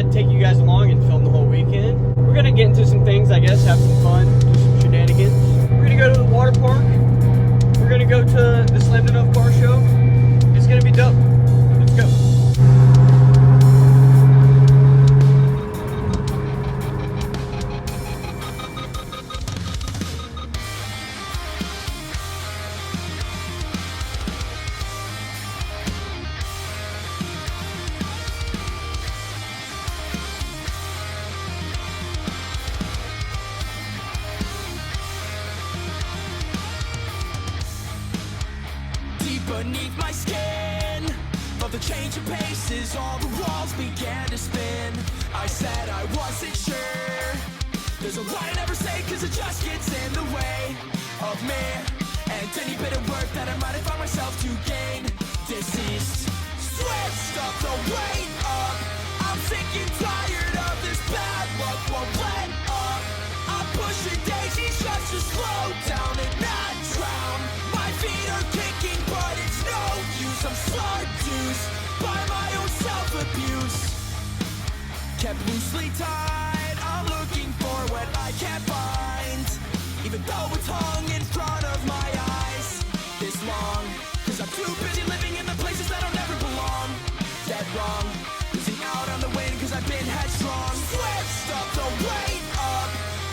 I'd take you guys along and film the whole weekend. We're gonna get into some things, I guess, have some fun, do some shenanigans. We're gonna go to the water park. We're gonna go to the SLAMMEDENUFF car show. It's gonna be dope. Let's go. Beneath my skin, felt the change of paces, all the walls began to spin. I said I wasn't sure. There's a lot I never say, cause it just gets in the way of me. And any bit of work that I might have found myself to gain deceased. Switched up the weight up. I'm sick and tired of this bad luck, won't let up. I'm pushing daisies just to slow down and not drown. My feet are kicking, but it's no use. I'm seduced by my own self-abuse. Kept loosely tied, I'm looking for what I can't find, even though it's hung in front of my eyes this long. Cause I'm too busy living in the places that don't ever belong. Dead wrong, losing out on the wind cause I've been headstrong. Switched up the weight up.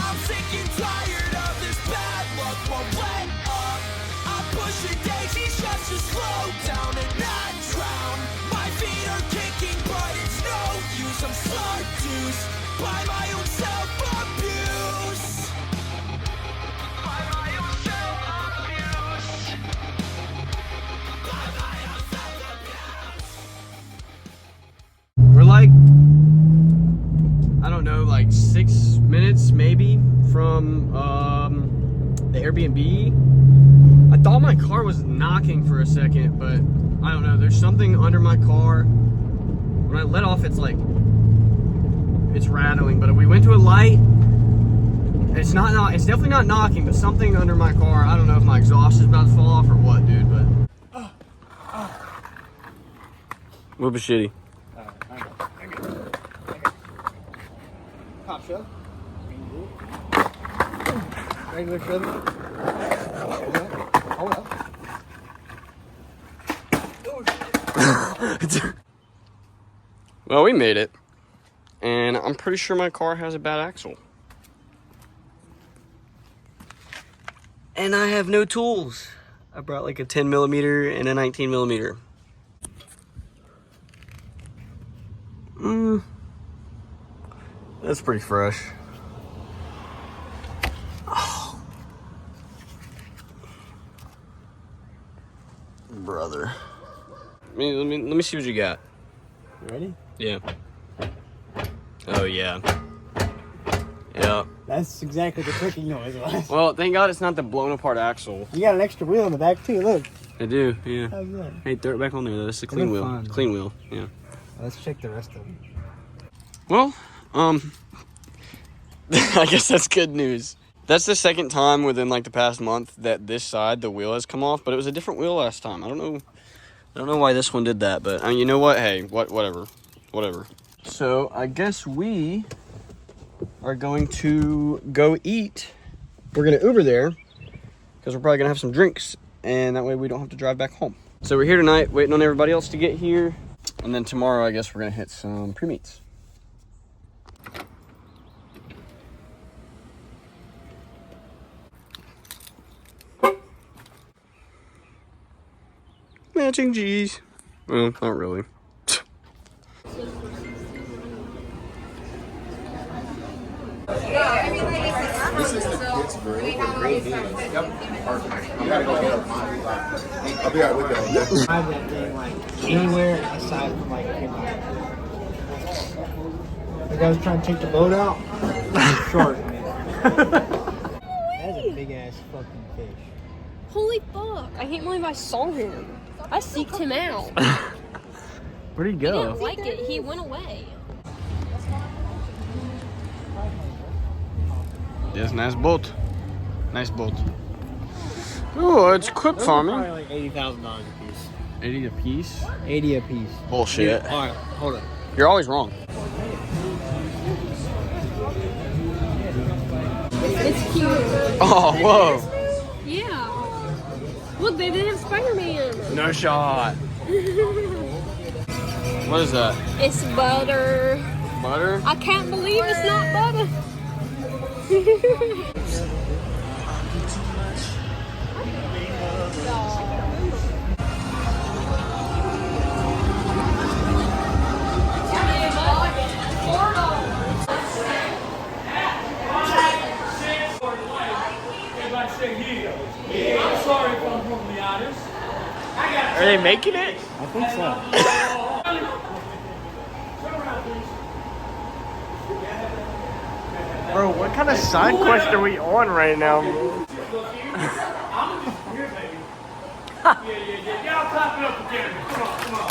I'm sick and tired of this bad luck, won't let up. I'm pushing daisies just to slow down and not drown. My feet are kicking, but it's no use. I'm seduced by my own self-abuse. By my own self-abuse. By my own self-abuse. We're like, I don't know, like 6 minutes maybe from the Airbnb. I thought my car was knocking for a second, but I don't know. There's something under my car. When I let off, it's like, it's rattling. But we went to a light. It's definitely not knocking, but something under my car. I don't know if my exhaust is about to fall off or what, dude. But whoop a shitty. Cop show. Regular show. Hold up. Well, we made it. And I'm pretty sure my car has a bad axle. And I have no tools. I brought like a 10 millimeter and a 19 millimeter. That's pretty fresh. Oh. Brother. Let me see what you got. You ready? Yeah. Oh yeah. Yeah. That's exactly the clicking noise it was. Well, thank God it's not the blown apart axle. You got an extra wheel in the back too, look. I do, yeah. How's that? Hey, throw it back on there though. That's a clean wheel. fun, Clean wheel, yeah. Let's check the rest of them. Well, I guess that's good news. That's the second time within like the past month that this side, the wheel has come off, but it was a different wheel last time. I don't know why this one did that, but I mean, you know what? Hey, whatever. So I guess we are going to go eat. We're gonna Uber there because we're probably gonna have some drinks, and that way we don't have to drive back home. So we're here tonight, waiting on everybody else to get here, and then tomorrow I guess we're gonna hit some pre-meets. Matching G's. Well, not really. This is the kids' grill. Yep. Perfect. I'm gonna go get mine. I'll be right with you. Drive that thing like anywhere aside from like the guy was trying to take the boat out. Short. That's a big ass fucking fish. Holy fuck, I can't believe I saw him. I seeked him out. Where'd he He go? didn't like it, he went away. Yes, nice boat. Nice boat. Oh, it's quip farming. Probably like $80,000 a piece. 80 a piece? 80 a piece. Bullshit. All right, hold up. You're always wrong. It's cute. Oh, whoa. Yeah. Look, they didn't have Spider-Man. No shot. What is that? It's butter. Butter? I can't believe it's not butter. I'm sorry if I'm brutally honest. Are they making it? I think so. Bro, what kind of side quest are we on right now? Y'all clap it up again. Come on.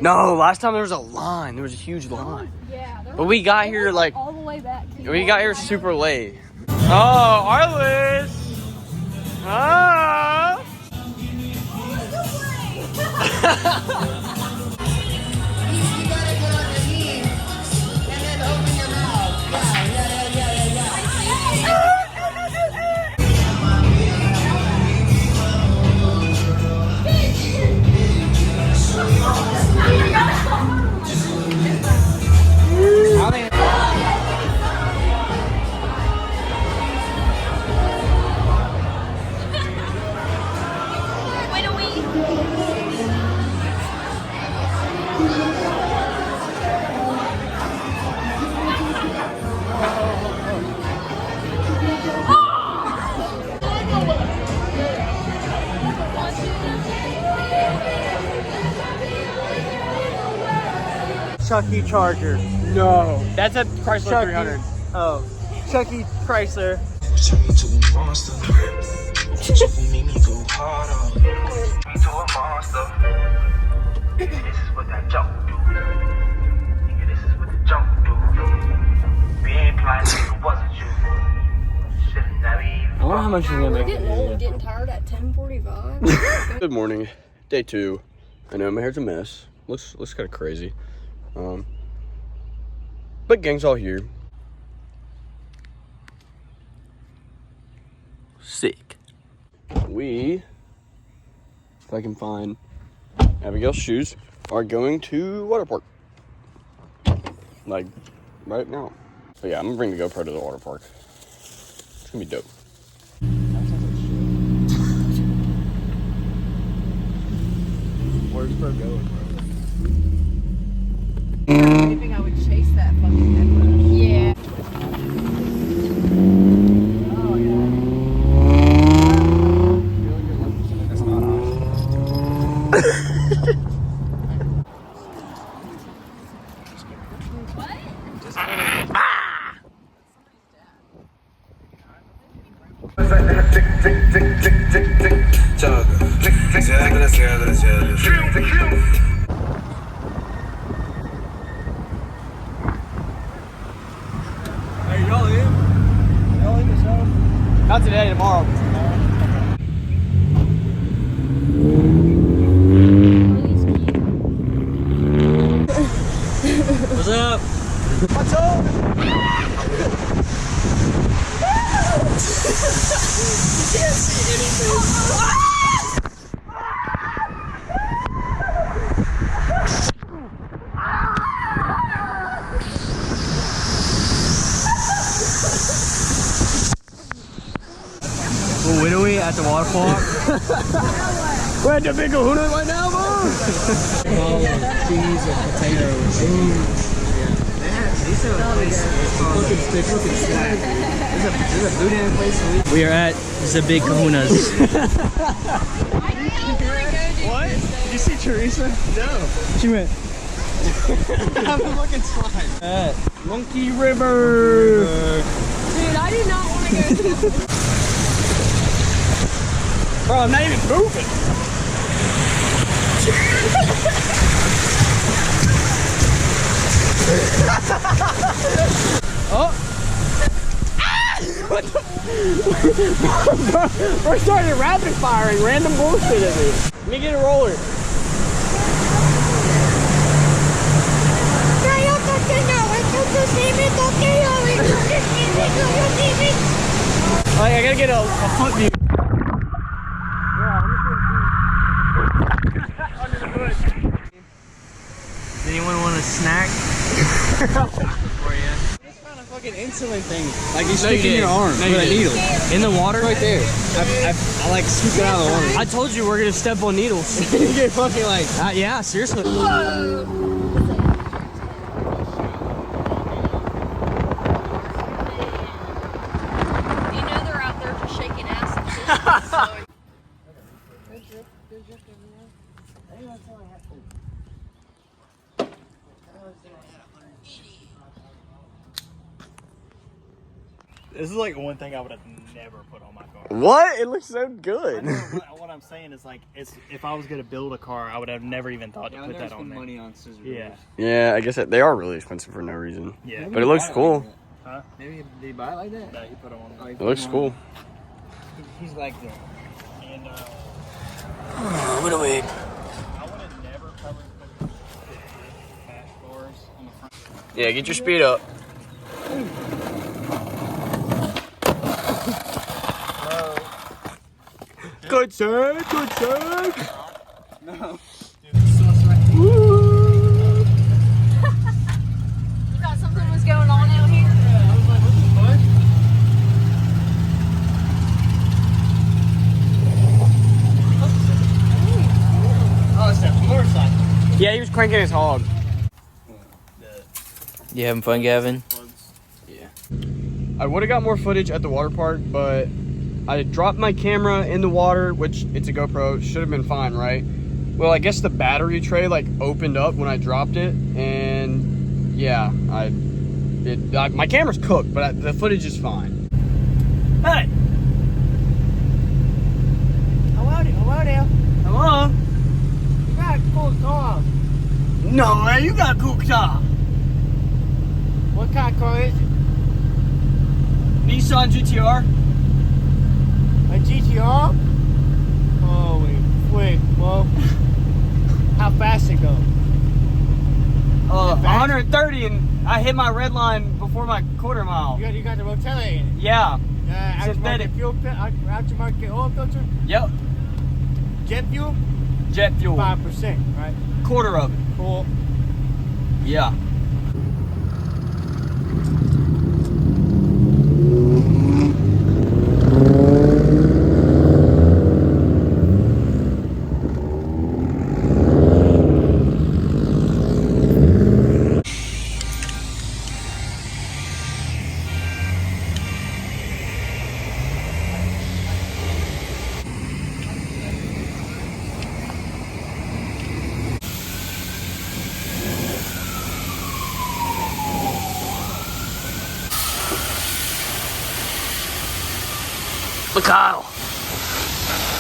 No, last time there was a line. There was a huge line. Yeah. But we got here like all the way back. we got here super late. Oh, Arliss! Ah! Chucky Charger. No, that's a Chrysler Chucky. 300. Oh, Chucky Chrysler. Turn me to a monster. You can make me go harder. Me to a monster. This is what that jump do. Nigga, this is what the jump do. We ain't playing like it wasn't you. Should've never even. I wonder how much you're gonna make. We're getting tired at 10:45. Good morning, day 2. I know my hair's a mess. Looks kind of crazy. But gang's all here. Sick. We, if I can find Abigail's shoes, are going to water park. Like, right now. So yeah, I'm gonna bring the GoPro to the water park. It's gonna be dope. Where's bro going, bro? Anything I would chase that fucking headbutt. Yeah. Oh yeah. That's not Hey, y'all in? Y'all in this house? Not today, tomorrow. What's up? What's up? Well, when are we at the water park? We're at the big kahuna right now, bro. Cheese and potatoes. These are looking slack. There's a boudin place. We are at the Big Kahunas. What? Did you see Teresa? No. She went I'm looking slide. at Monkey River. Dude, I do not want to go to that. Bro, I'm not even moving. Oh. What the? We're starting rapid firing random bullshit at me. Let me get a roller. gotta get a foot view. Does anyone want a snack? For you. It's kind of fucking insulin thing. Like you stick in your arm with a needle. In the water? Right there. I like scoop it out of the water. I told you we're gonna step on needles. You get fucking like. Yeah, seriously. You know they're out there just shaking ass. This is like one thing I would have never put on my car. What? It looks so good. What I'm saying is like, if I was gonna build a car, I would have never even thought to put that on there. money on scissors. Yeah. Yeah, I guess they are really expensive for no reason. Yeah. But it looks cool. Huh? Maybe they buy it like that. No, he put it on. It looks cool. He's like that. And What a wig. I would have never covered the dash bars on the front. Yeah, get your speed up. Good sir, good sir. No. You thought something was going on out here? Yeah, I was like, what the fuck? Oh, it's that motorcycle. Yeah, he was cranking his hog. You having fun, Gavin? Yeah. I would have got more footage at the water park, but I dropped my camera in the water, which it's a GoPro, should have been fine, right? Well, I guess the battery tray like opened up when I dropped it, and yeah, my camera's cooked, but the footage is fine. Hey! Hello there. Hello? You got a cool car. No way, you got a cool car. What kind of car is it? Nissan GTR. A GTR? Holy wait, well, how fast it go? 130, and I hit my red line before my quarter mile. You got the Rotella in it. Yeah. Aftermarket aftermarket oil filter, Yep. jet fuel, Jet fuel. 5%, right? Quarter of it. Cool. Yeah.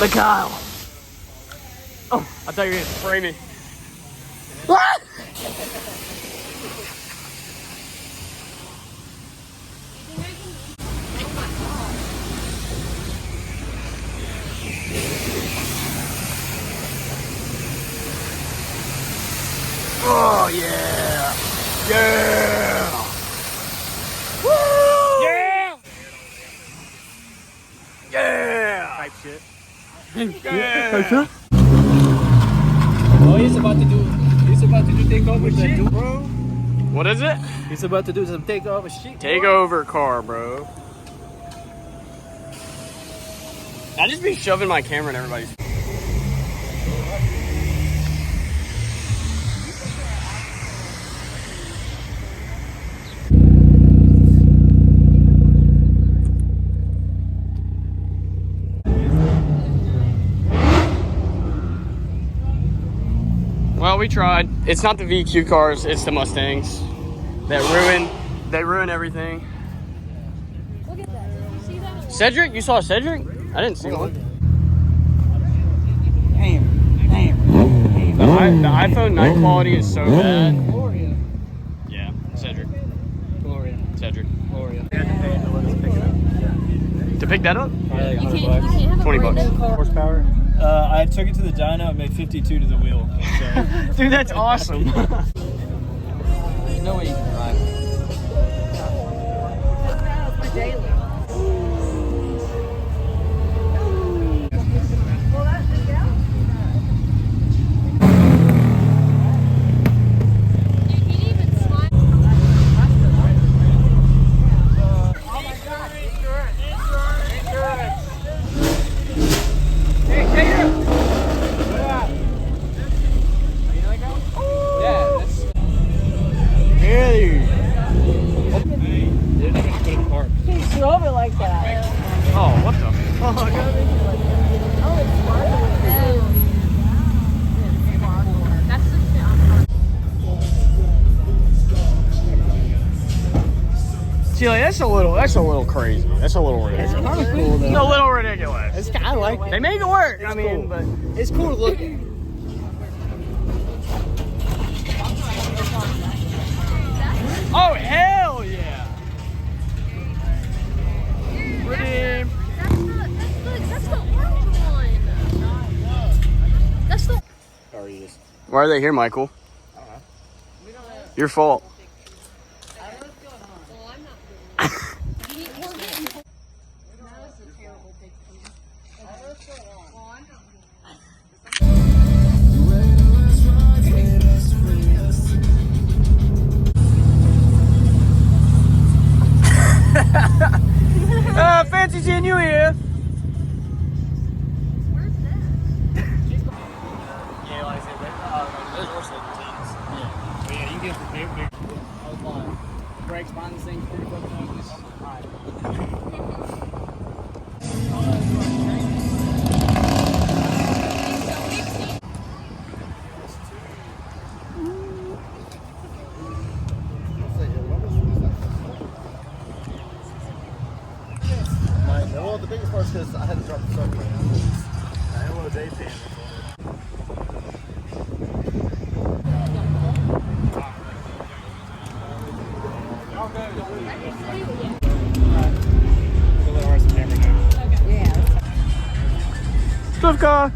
Mikhail. Oh, I thought you were gonna spray me. What? Oh yeah. Yeah. Woo! Yeah. Yeah. Type shit. Yeah. Oh, he's about to do takeover shit, bro. What is it? He's about to do some takeover shit. Take over car, bro. I just be shoving my camera in everybody's. Well, we tried. It's not the VQ cars, it's the Mustangs that ruin everything. Look at that. Did you see that? Cedric? You saw Cedric? I didn't see one. The iPhone night quality is so bad. Gloria. Yeah, Cedric. Gloria. Cedric. Gloria. They had to pay to let us pick it up. To pick that up? Like You 100 can't bucks. have a 20 brand bucks. new car. Horsepower. I took it to the dyno. It made 52 to the wheel. So. Dude, that's awesome. There's no way you can drive. That's my daily. See, like, that's a little crazy. That's a little ridiculous. It's kind of cool though. It's a little ridiculous. It's kind of like it. They make it work. It's I mean, cool. but It's cool to look at. oh hell yeah! Redeem. That's the orange one. That's the. Why are they here, Michael? Your fault. Fancy seeing you here. Where's that? Yeah, like I said, those are serpentines. Yeah. But yeah, you can get the big. I was fine. Brakes behind this thing, pretty fucking ugly. Alright. Well, the biggest part is because I had to drop the soap right now. I had a little day pan. Swift car.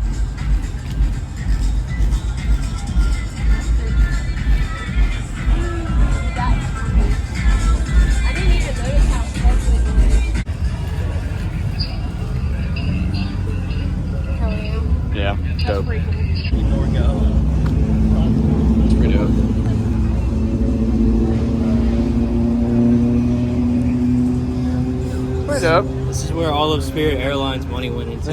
I didn't even notice how sparkly it was. Hell yeah. Yeah, That's dope. pretty cool. It's pretty dope. Pretty dope. This is where all of Spirit Airlines money went into.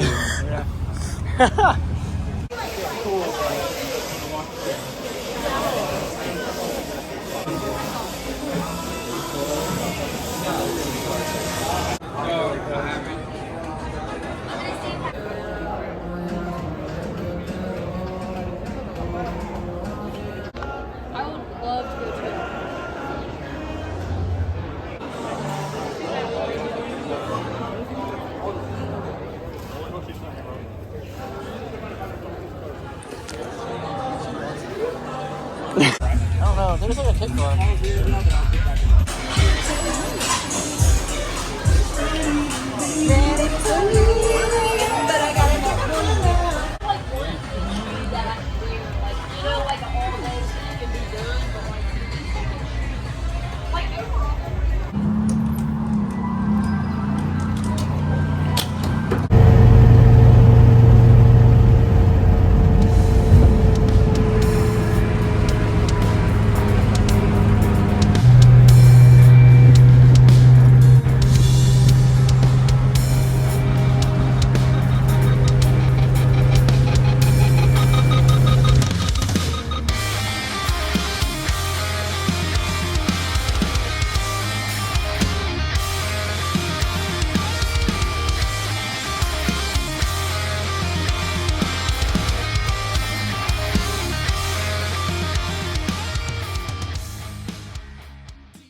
I would love to go to it. I don't know. There's like a kick bar.